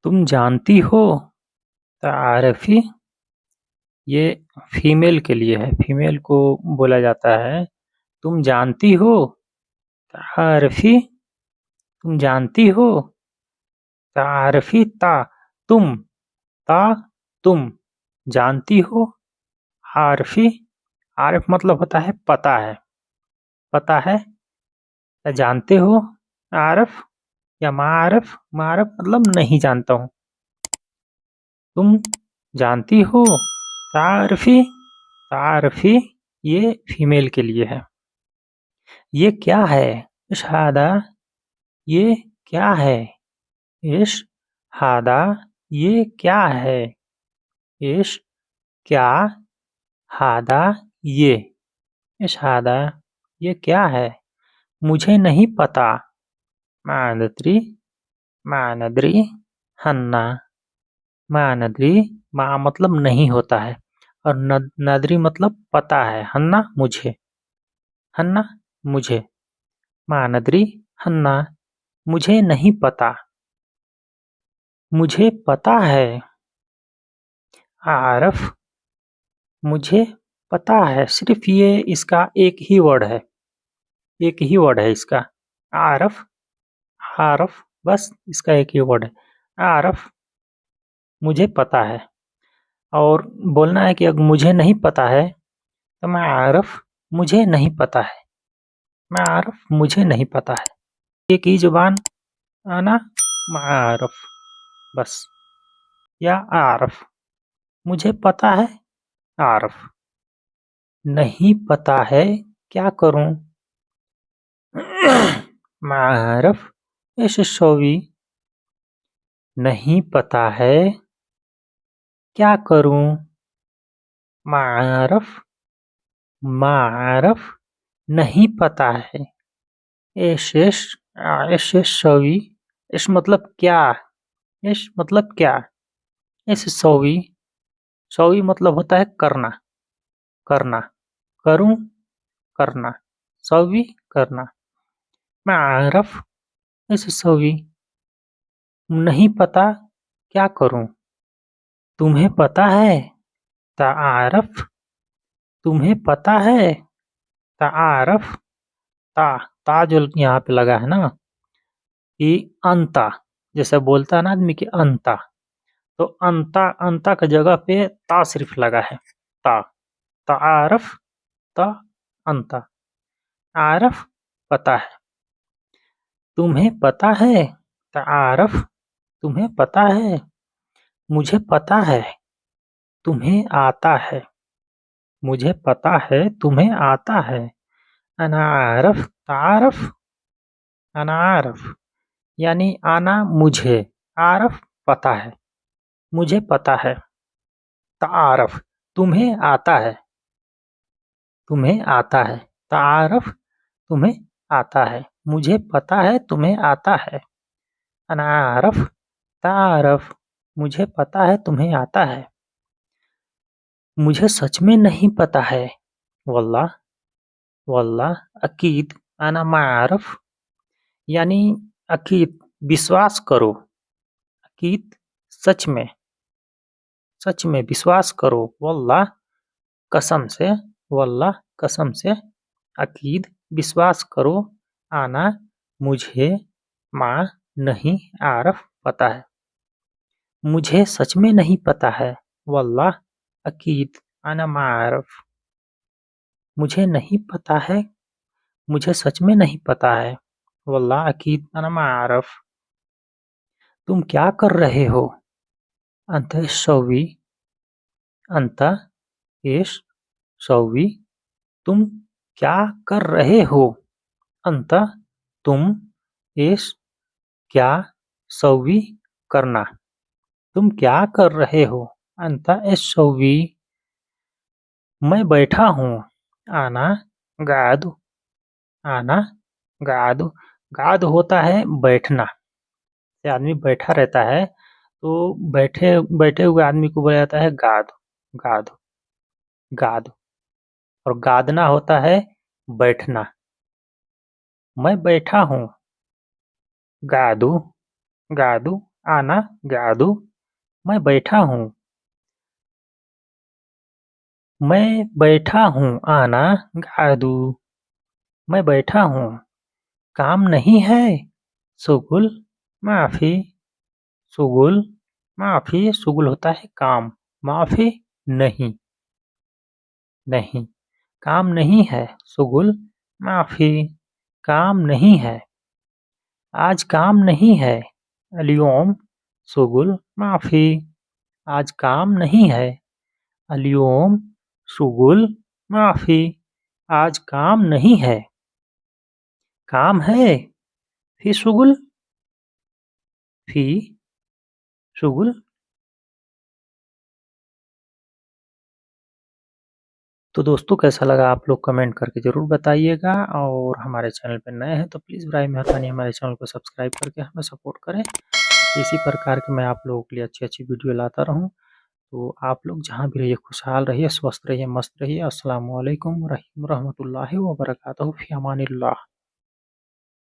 तुम जानती हो तारफ़ी ये फीमेल के लिए है, फीमेल को बोला जाता है। तुम जानती हो तारफ़ी, तुम जानती हो तारफ़ी ता तुम, ता तुम जानती हो आरफ़ी, आरिफ मतलब होता है पता है, पता है या जानते हो आरफ या मारफ, मारफ मतलब नहीं जानता हूँ। तुम जानती हो तारफ़ी, तारफ़ी ये फीमेल के लिए है। ये क्या है? इशहादा ये क्या है? इश हादा ये क्या है? इश क्या हादा ये इशहादा ये क्या है? मुझे नहीं पता। मानद्री मानद्री हन्ना मानद्री मा मतलब नहीं होता है और नदरी मतलब पता है। हन्ना मुझे, हन्ना मुझे, मानद्री हन्ना मुझे नहीं पता। मुझे पता है आरफ मुझे पता है। सिर्फ ये इसका एक ही वर्ड है, एक ही वर्ड है इसका आरफ, आरफ बस इसका एक ही वर्ड है आरफ। मुझे पता है और बोलना है कि अगर मुझे नहीं पता है तो मैं आरफ मुझे नहीं पता है, मैं आरफ मुझे नहीं पता है। एक ही जुबान आना मारफ बस या आरफ। मुझे पता है आरफ, नहीं पता है क्या करूं मारफ इस शोवी। नहीं पता है क्या करूं मारफ, मारफ नहीं पता है। इश इश इश शोवी, इश मतलब क्या, इश मतलब क्या, इस शोवी, शोवी मतलब होता है करना, करना, करूं करना, सवी करना। मारफ इस सवी नहीं पता क्या करूं। तुम्हें पता है तारफ, तुम्हें पता है तारफ, ता ता जो यहाँ पे लगा है ना कि अंता, जैसे बोलता है ना आदमी कि अंता, तो अंता अंता की जगह पे ता सिर्फ लगा है। ता तारफ ता अंता आरफ पता है। तुम्हें पता है तारफ, तुम्हें पता है। मुझे पता है तुम्हें आता है, मुझे पता है तुम्हें आता है। अनारफ तारफ, अनारफ यानी आना मुझे, आरफ पता है, मुझे पता है। तारफ तुम्हें आता है, तुम्हें आता है। तारफ तुम्हें आता है, मुझे पता है तुम्हें आता है। अनारफ तारफ मुझे पता है तुम्हें आता है। मुझे सच में नहीं पता है वल्लाह, वल्लाह अकीद अना मारफ यानी अकीद विश्वास करो, अकीद सच में, सच में विश्वास करो। वल्लाह कसम से, वल्लाह कसम से, अकीद विश्वास करो। आना मुझे, माँ नहीं आरफ पता है। मुझे सच में नहीं पता है वल्लाह अकीद अना मारफ, मुझे नहीं पता है, मुझे सच में नहीं पता है वल्लाह अकीद अना मारफ। तुम क्या कर रहे हो अंत शौवी, अंत एश शौवी तुम क्या कर रहे हो। अंत तुम, एश क्या, शौवी करना, तुम क्या कर रहे हो। अंत एश शौवी मैं बैठा हूँ। आना गाद, आना गाद, गाद होता है बैठना, से आदमी बैठा रहता है तो बैठे बैठे हुए आदमी को बोला जाता है गाद, गाद, गाद। और गादना होता है बैठना। मैं बैठा हूँ गादू, गादू आना गादू, मैं बैठा हूँ। मैं बैठा हूँ आना गादू, मैं बैठा हूँ। काम नहीं है शुगुल माफ़ी, शुगुल माफ़ी, शुगुल होता है काम, माफ़ी नहीं, नहीं, काम नहीं है शुगुल माफ़ी, काम नहीं है। आज काम नहीं है अलियोम शुगुल माफ़ी, आज काम नहीं है अलियोम शुगुल माफ़ी, आज काम नहीं है। काम है फी शुगुल, फी शुगुल। तो दोस्तों कैसा लगा आप लोग कमेंट करके ज़रूर बताइएगा, और हमारे चैनल पे नए हैं तो प्लीज़ बराए मेहरबानी हमारे चैनल को सब्सक्राइब करके हमें सपोर्ट करें। इसी प्रकार की मैं आप लोगों के लिए अच्छी-अच्छी वीडियो लाता रहूँ। तो आप लोग जहाँ भी रहिए खुशहाल रहिए, स्वस्थ रहिए, मस्त रहिए। अस्सलामु अलैकुम रहमतुल्लाहि व बरकातहू फ़ी अमानिल्लाह।